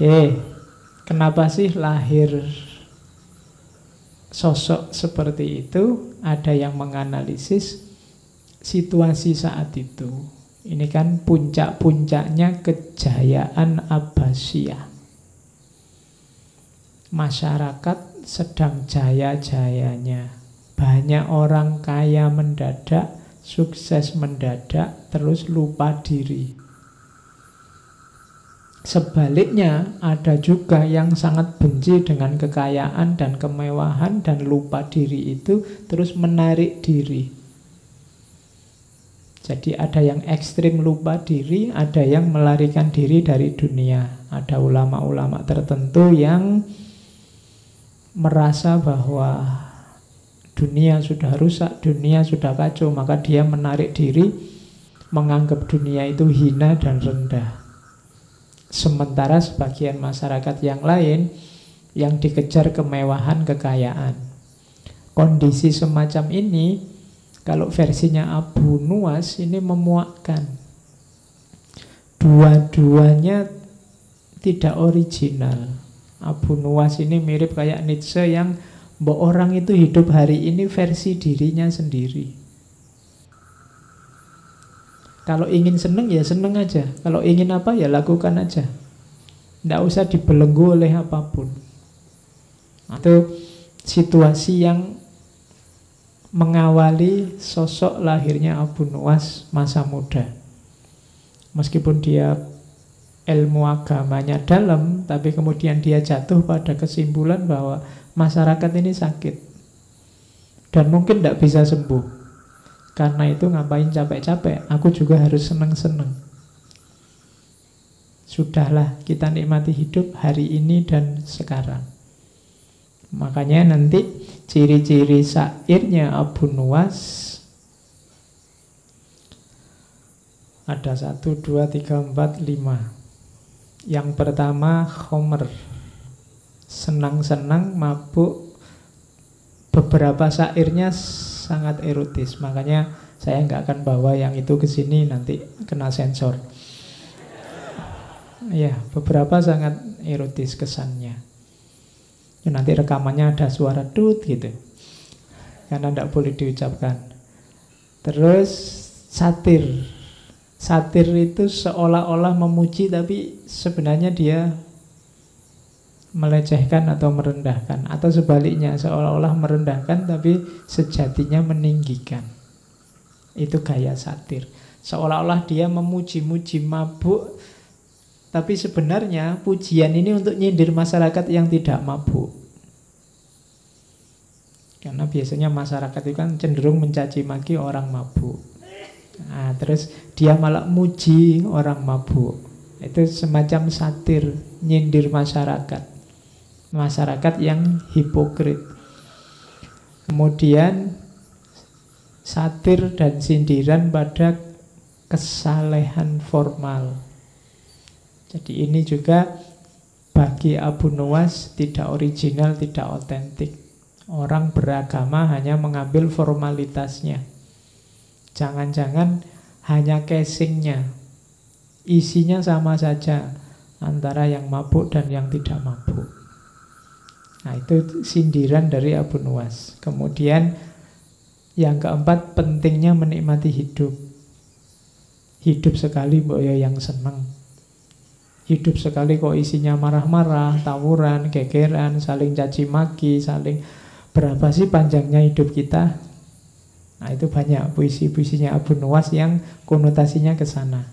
Oke, kenapa sih lahir sosok seperti itu? Ada yang menganalisis situasi saat itu. Ini kan puncak-puncaknya kejayaan Abbasiyah. Masyarakat sedang jaya-jayanya. Banyak orang kaya mendadak, sukses mendadak, terus lupa diri. Sebaliknya, ada juga yang sangat benci dengan kekayaan dan kemewahan dan lupa diri itu, terus menarik diri. Jadi ada yang ekstrim lupa diri, ada yang melarikan diri dari dunia. Ada ulama-ulama tertentu yang merasa bahwa dunia sudah rusak, dunia sudah kacau, maka dia menarik diri, menganggap dunia itu hina dan rendah. Sementara sebagian masyarakat yang lain yang dikejar kemewahan, kekayaan. Kondisi semacam ini, kalau versinya Abu Nuwas ini memuakkan. Dua-duanya tidak original. Abu Nuwas ini mirip kayak Nietzsche yang bahwa orang itu hidup hari ini versi dirinya sendiri. Kalau ingin seneng ya seneng aja. Kalau ingin apa ya lakukan aja. Tidak usah dibelenggu oleh apapun. Itu situasi yang mengawali sosok lahirnya Abu Nuwas masa muda. Meskipun dia ilmu agamanya dalam, tapi kemudian dia jatuh pada kesimpulan bahwa masyarakat ini sakit dan mungkin tidak bisa sembuh. Karena itu ngapain capek-capek, aku juga harus seneng-seneng. Sudahlah, kita nikmati hidup hari ini dan sekarang. Makanya nanti ciri-ciri syairnya Abu Nuwas ada 1, 2, 3, 4, 5. Yang pertama khomer, senang-senang, mabuk. Beberapa syairnya sangat erotis, makanya saya nggak akan bawa yang itu ke sini, nanti kena sensor. Ya, beberapa sangat erotis kesannya. Ya, nanti rekamannya ada suara tut gitu, karena tidak boleh diucapkan. Terus satir. Satir itu seolah-olah memuji, tapi sebenarnya dia melecehkan atau merendahkan, atau sebaliknya seolah-olah merendahkan tapi sejatinya meninggikan. Itu gaya satir. Seolah-olah dia memuji-muji, mabuk, tapi sebenarnya pujian ini untuk nyindir masyarakat yang tidak mabuk. Karena biasanya masyarakat itu kan cenderung mencaci maki orang mabuk. Nah, terus dia malah muji orang mabuk. Itu semacam satir, nyindir masyarakat. Masyarakat yang hipokrit. Kemudian satir dan sindiran pada kesalehan formal. Jadi ini juga bagi Abu Nuwas tidak original, tidak otentik. Orang beragama hanya mengambil formalitasnya. Jangan-jangan hanya casingnya, isinya sama saja antara yang mabuk dan yang tidak mabuk. Nah, itu sindiran dari Abu Nuwas. Kemudian yang keempat, pentingnya menikmati hidup. Hidup sekali mbok ya yang seneng. Hidup sekali kok isinya marah-marah, tawuran, gegeran, saling caci maki, saling berapa sih panjangnya hidup kita? Nah, itu banyak puisi-puisinya Abu Nuwas yang konotasinya ke sana.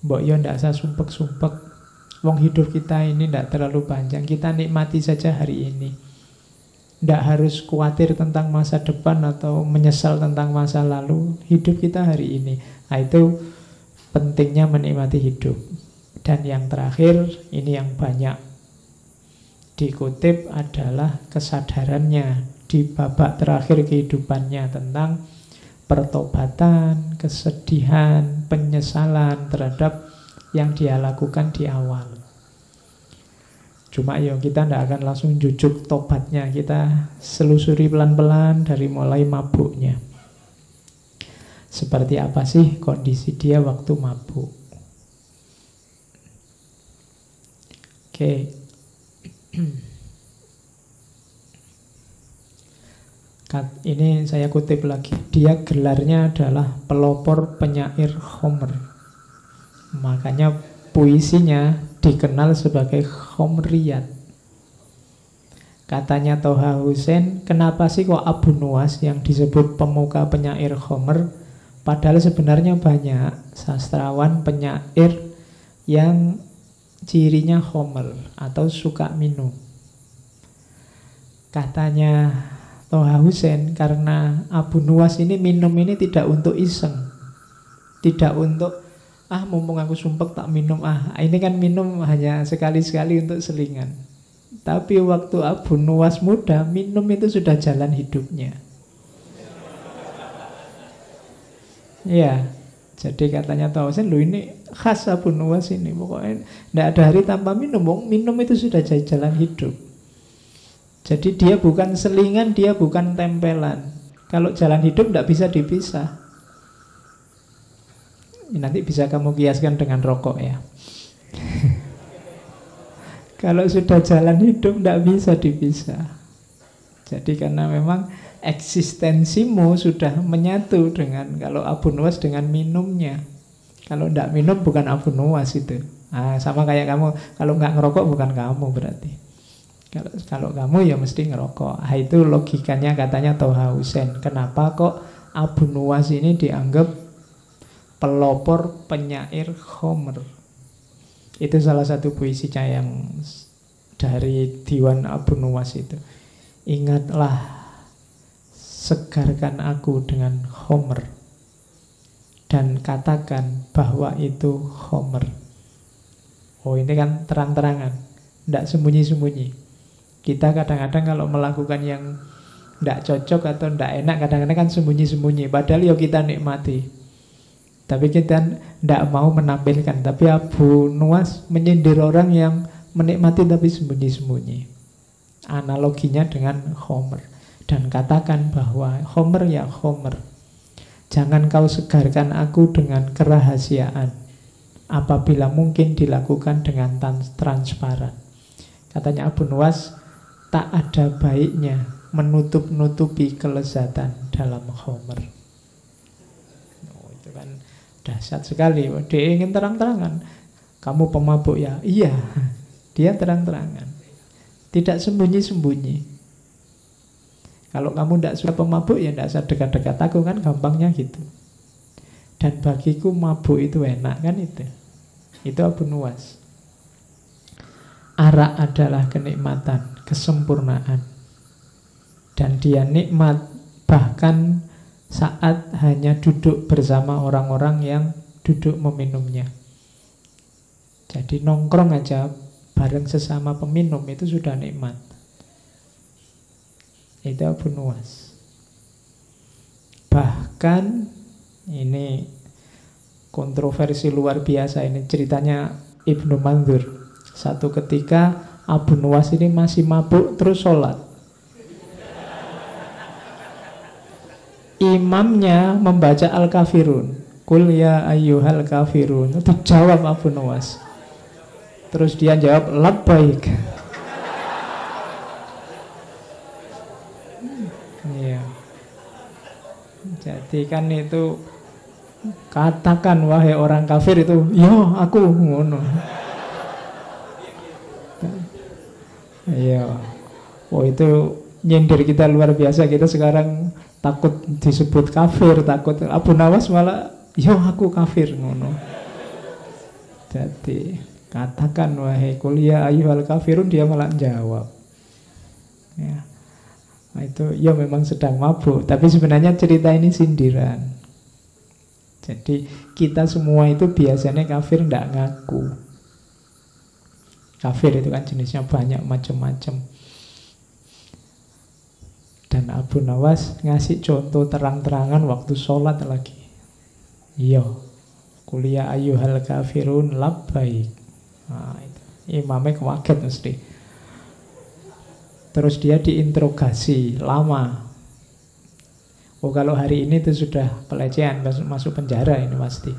Mbok yo ndak usah sumpek-sumpek. Wong hidup kita ini tidak terlalu panjang, kita nikmati saja hari ini. Tidak harus khawatir tentang masa depan atau menyesal tentang masa lalu. Hidup kita hari ini. Nah, itu pentingnya menikmati hidup. Dan yang terakhir, ini yang banyak dikutip adalah kesadarannya di babak terakhir kehidupannya tentang pertobatan, kesedihan, penyesalan terhadap yang dia lakukan di awal. Cuma ya kita tidak akan langsung jujuk tobatnya. Kita selusuri pelan-pelan dari mulai mabuknya. Seperti apa sih kondisi dia waktu mabuk. Oke. Ini saya kutip lagi. Dia gelarnya adalah pelopor penyair Homer. Makanya puisinya dikenal sebagai Homriyat. Katanya Toha Hussein, kenapa sih kok Abu Nuwas yang disebut pemuka penyair Homer? Padahal sebenarnya banyak sastrawan penyair yang cirinya Homer atau suka minum. Katanya Toha Hussein, karena Abu Nuwas ini minum ini tidak untuk iseng, tidak untuk mumpung aku sumpek tak minum, ini kan minum hanya sekali-sekali untuk selingan. Tapi waktu Abu Nuwas muda, minum itu sudah jalan hidupnya. Ya, jadi katanya Toha Hussein, ini khas Abu Nuwas ini, pokoknya tidak ada hari tanpa minum. Minum itu sudah jadi jalan hidup. Jadi dia bukan selingan, dia bukan tempelan. Kalau jalan hidup tidak bisa dipisah. Nanti bisa kamu kiaskan dengan rokok ya. Kalau sudah jalan hidup tidak bisa dipisah. Jadi karena memang eksistensimu sudah menyatu dengan, kalau Abu Nuwas dengan minumnya. Kalau tidak minum bukan Abu Nuwas itu. Sama kayak kamu, kalau nggak ngerokok bukan kamu berarti. Kalau kamu ya mesti ngerokok. Itu logikanya katanya Toha Hussein. Kenapa kok Abu Nuwas ini dianggap pelopor penyair Homer? Itu salah satu puisinya yang dari Diwan Abu Nuwas itu. Ingatlah, segarkan aku dengan Homer, dan katakan bahwa itu Homer. Ini kan terang-terangan, tidak sembunyi-sembunyi. Kita kadang-kadang kalau melakukan yang tidak cocok atau tidak enak, kadang-kadang kan sembunyi-sembunyi. Padahal ya kita nikmati, tapi kita tidak mau menampilkan. Tapi Abu Nuwas menyindir orang yang menikmati tapi sembunyi-sembunyi. Analoginya dengan Homer. Dan katakan bahwa Homer ya Homer, jangan kau segarkan aku dengan kerahasiaan, apabila mungkin dilakukan dengan transparan. Katanya Abu Nuwas, tak ada baiknya menutup-nutupi kelezatan dalam Homer. Itu kan dahsyat sekali. Dia ingin terang-terangan. Kamu pemabuk ya? Iya. Dia terang-terangan, tidak sembunyi-sembunyi. Kalau kamu tidak suka pemabuk, ya tidak usah dekat-dekat aku, kan gampangnya gitu. Dan bagiku mabuk itu enak, kan itu. Itu Abu Nuwas. Arak adalah kenikmatan, kesempurnaan. Dan dia nikmat bahkan saat hanya duduk bersama orang-orang yang duduk meminumnya. Jadi nongkrong aja bareng sesama peminum itu sudah nikmat. Itu Abu Nuwas. Bahkan ini kontroversi luar biasa, ini ceritanya Ibnu Mandzur. Satu ketika Abu Nuwas ini masih mabuk terus sholat. Imamnya membaca Al-Kafirun, Qul ya ayyuhal kafirun. Itu jawab Abu Nuwas. Terus dia jawab labbaik. Iya. Jadi kan itu, katakan wahai orang kafir itu, yo aku ngono. Iya. Itu nyindir kita luar biasa. Kita sekarang takut disebut kafir, takut. Abu Nuwas malah, yo aku kafir ngono. Jadi katakan wahai kuliah ayyuhal kafirun, dia malah jawab. Ya. Nah, itu ya memang sedang mabuk, tapi sebenarnya cerita ini sindiran. Jadi kita semua itu biasanya kafir tidak ngaku. Kafir itu kan jenisnya banyak macam-macam. Dan Abu Nuwas ngasih contoh terang-terangan waktu sholat lagi. Iya, kuliah ayyuhal kafirun labbaik. Nah, itu. Imamnya kaget mesti. Terus dia diinterogasi lama. Kalau hari ini itu sudah pelecehan, masuk penjara ini pasti.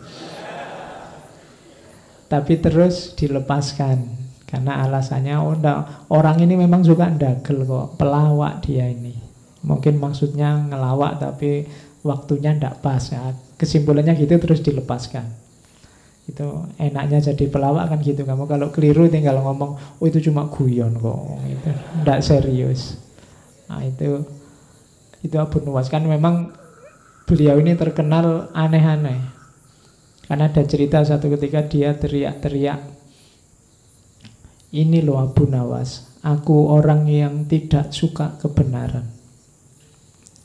Tapi terus dilepaskan Karena alasannya, oh enggak, orang ini memang suka ndagel kok, pelawak dia ini. Mungkin maksudnya ngelawak tapi waktunya ndak pas ya. Kesimpulannya gitu terus dilepaskan. Itu enaknya jadi pelawak kan gitu. Kamu kalau keliru tinggal ngomong, oh itu cuma guyon kok, itu ndak serius. Nah itu Abu Nuwas kan memang beliau ini terkenal aneh-aneh. Karena ada cerita satu ketika dia teriak-teriak, ini loh Abu Nawas, aku orang yang tidak suka kebenaran.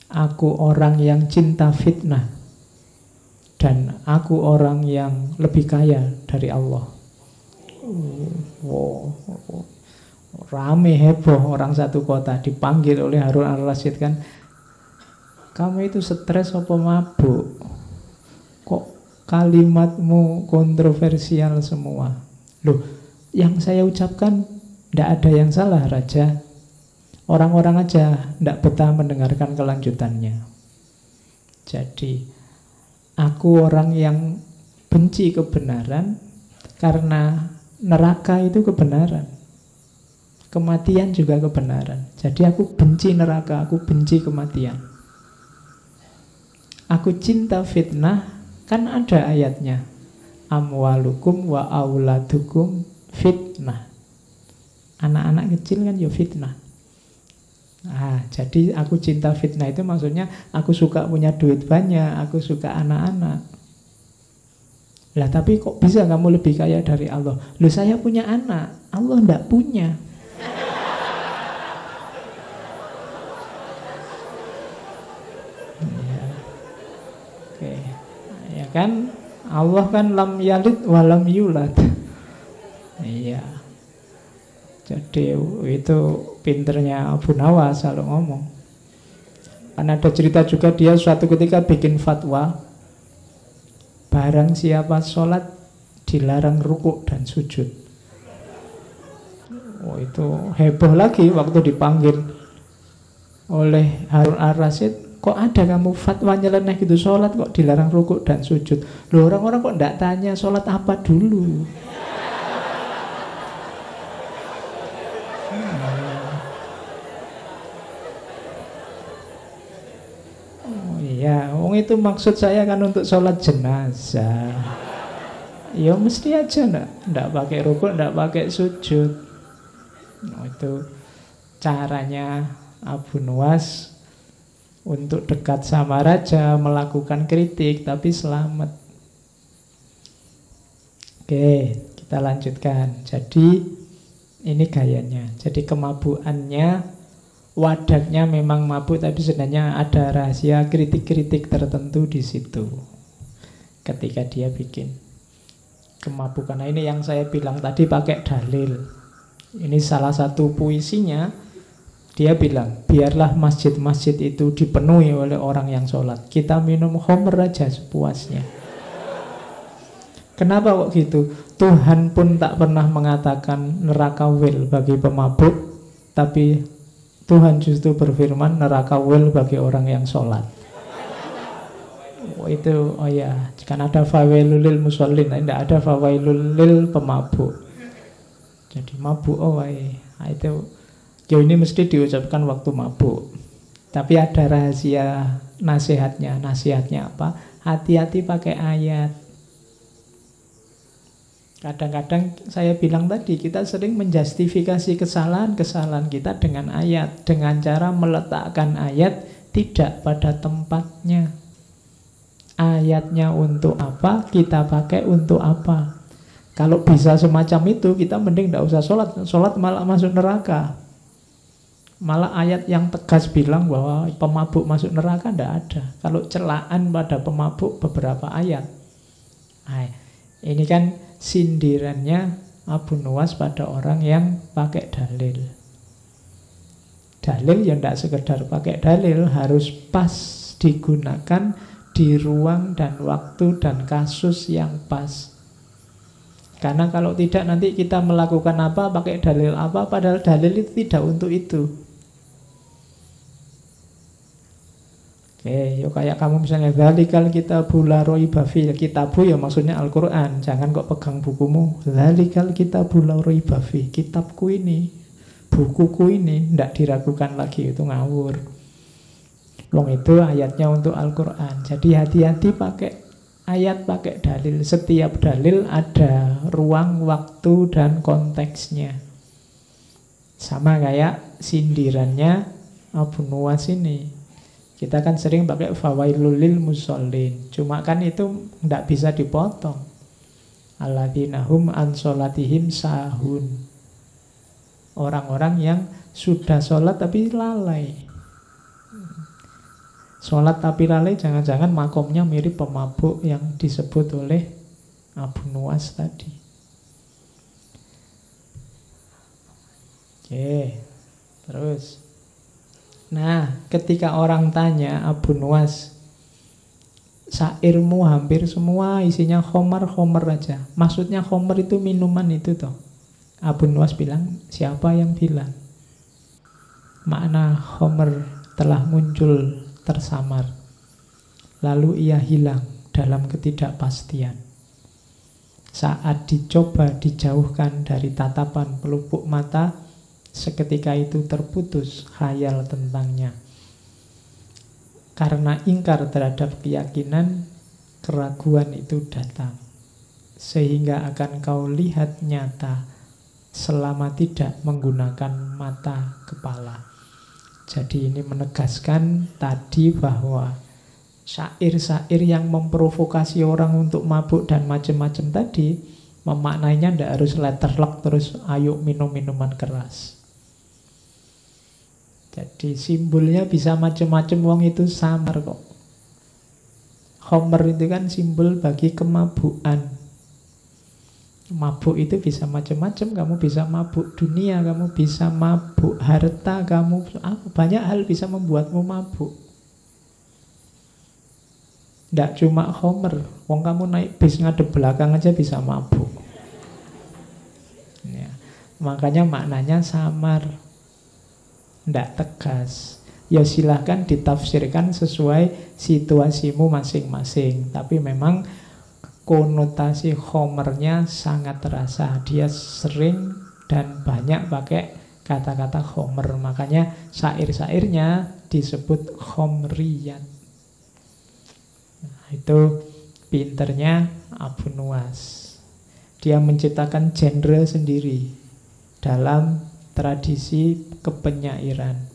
Aku orang yang cinta fitnah. Dan aku orang yang lebih kaya dari Allah. Rame heboh orang satu kota, dipanggil oleh Harun al-Rasyid kan, kamu itu stres apa mabuk? Kok kalimatmu kontroversial semua? Loh, yang saya ucapkan tidak ada yang salah Raja. Orang-orang aja tidak betah mendengarkan kelanjutannya. Jadi aku orang yang benci kebenaran karena neraka itu kebenaran, kematian juga kebenaran. Jadi aku benci neraka, aku benci kematian. Aku cinta fitnah, kan ada ayatnya, amwalukum wa auladukum fitnah. Anak-anak kecil kan ya fitnah. Jadi aku cinta fitnah itu maksudnya aku suka punya duit banyak, aku suka anak-anak. Lah tapi kok bisa kamu lebih kaya dari Allah? Loh saya punya anak, Allah enggak punya. Ya. Oke. Ya kan Allah kan lam yalid wa lam yulad. Iya. Jadi itu pinternya Abu Nawas kalau ngomong. Karena ada cerita juga dia suatu ketika bikin fatwa, barang siapa sholat dilarang rukuk dan sujud. Oh itu heboh lagi waktu dipanggil oleh Harun al-Rasyid, kok ada kamu fatwa nyeleneh gitu, sholat kok dilarang rukuk dan sujud. Loh orang-orang kok enggak tanya sholat apa dulu. Ya, itu maksud saya kan untuk sholat jenazah. Ya mesti aja ndak pakai rukuk, ndak pakai sujud. Itu caranya Abu Nuwas untuk dekat sama raja, melakukan kritik tapi selamat. Oke, kita lanjutkan. Jadi ini gayanya. Jadi kemabuannya, wadahnya memang mabuk, tapi sebenarnya ada rahasia kritik-kritik tertentu di situ ketika dia bikin kemabukan. Nah ini yang saya bilang tadi pakai dalil. Ini salah satu puisinya. Dia bilang, biarlah masjid-masjid itu dipenuhi oleh orang yang sholat, kita minum khamr aja sepuasnya. Kenapa kok gitu? Tuhan pun tak pernah mengatakan neraka wil bagi pemabuk, tapi Tuhan justru berfirman neraka wil bagi orang yang sholat. Oh ya, kan ada fawailul lil musallin, tidak ada fawailul lil pemabuk. Jadi mabuk itu ini mesti diucapkan waktu mabuk. Tapi ada rahasia nasihatnya. Nasihatnya apa? Hati-hati pakai ayat. Kadang-kadang saya bilang tadi, kita sering menjustifikasi kesalahan-kesalahan kita dengan ayat, dengan cara meletakkan ayat tidak pada tempatnya. Ayatnya untuk apa, kita pakai untuk apa. Kalau bisa semacam itu, kita mending tidak usah sholat. Sholat malah masuk neraka. Malah ayat yang tegas bilang bahwa pemabuk masuk neraka tidak ada. Kalau celaan pada pemabuk beberapa ayat. Ini kan sindirannya Abu Nuwas pada orang yang pakai dalil. Dalil yang tidak sekedar pakai dalil, harus pas digunakan di ruang dan waktu dan kasus yang pas. Karena kalau tidak nanti kita melakukan apa, pakai dalil apa, padahal dalil itu tidak untuk itu. Oke, yuk kayak kamu misalnya Dzalikal kitabu la raiba fihi. Kitabu ya maksudnya Al-Qur'an. Jangan kok pegang bukumu. Dzalikal kitabu la raiba fihi. Kitabku ini, bukuku ini ndak diragukan lagi, itu ngawur. Wong itu ayatnya untuk Al-Qur'an. Jadi hati-hati pakai ayat, pakai dalil. Setiap dalil ada ruang, waktu, dan konteksnya. Sama kayak sindirannya Abu Nuwas ini. Kita kan sering pakai fawailul lil musallin. Cuma kan itu tidak bisa dipotong. Alladzina hum an sholatihim sahun. Orang-orang yang sudah sholat tapi lalai. Sholat tapi lalai, jangan-jangan makomnya mirip pemabuk yang disebut oleh Abu Nuwas tadi. Oke, terus. Nah, ketika orang tanya Abu Nuwas, syairmu hampir semua isinya khomer-khomer aja. Maksudnya khomer itu minuman itu toh. Abu Nuwas bilang, siapa yang bilang? Makna khomer telah muncul tersamar. Lalu ia hilang dalam ketidakpastian. Saat dicoba dijauhkan dari tatapan pelupuk mata, seketika itu terputus khayal tentangnya. Karena ingkar terhadap keyakinan, keraguan itu datang. Sehingga akan kau lihat nyata selama tidak menggunakan mata kepala. Jadi ini menegaskan tadi bahwa syair-syair yang memprovokasi orang untuk mabuk dan macam-macam tadi, memaknainya tidak harus letterlock terus ayo minum minuman keras. Jadi simbolnya bisa macam-macam, wong itu samar kok. Khomer itu kan simbol bagi kemabukan. Mabuk itu bisa macam-macam. Kamu bisa mabuk dunia, kamu bisa mabuk harta, kamu banyak hal bisa membuatmu mabuk. Tidak cuma khomer. Wong kamu naik bis ngadep belakang aja bisa mabuk. Ya. Makanya maknanya samar, tidak tegas. Ya silahkan ditafsirkan sesuai situasimu masing-masing. Tapi memang konotasi khomernya sangat terasa. Dia sering dan banyak pakai kata-kata khomer. Makanya syair-syairnya disebut khomriyat. Nah, itu pinternya Abu Nuwas. Dia menciptakan genre sendiri dalam tradisi kepenyairan.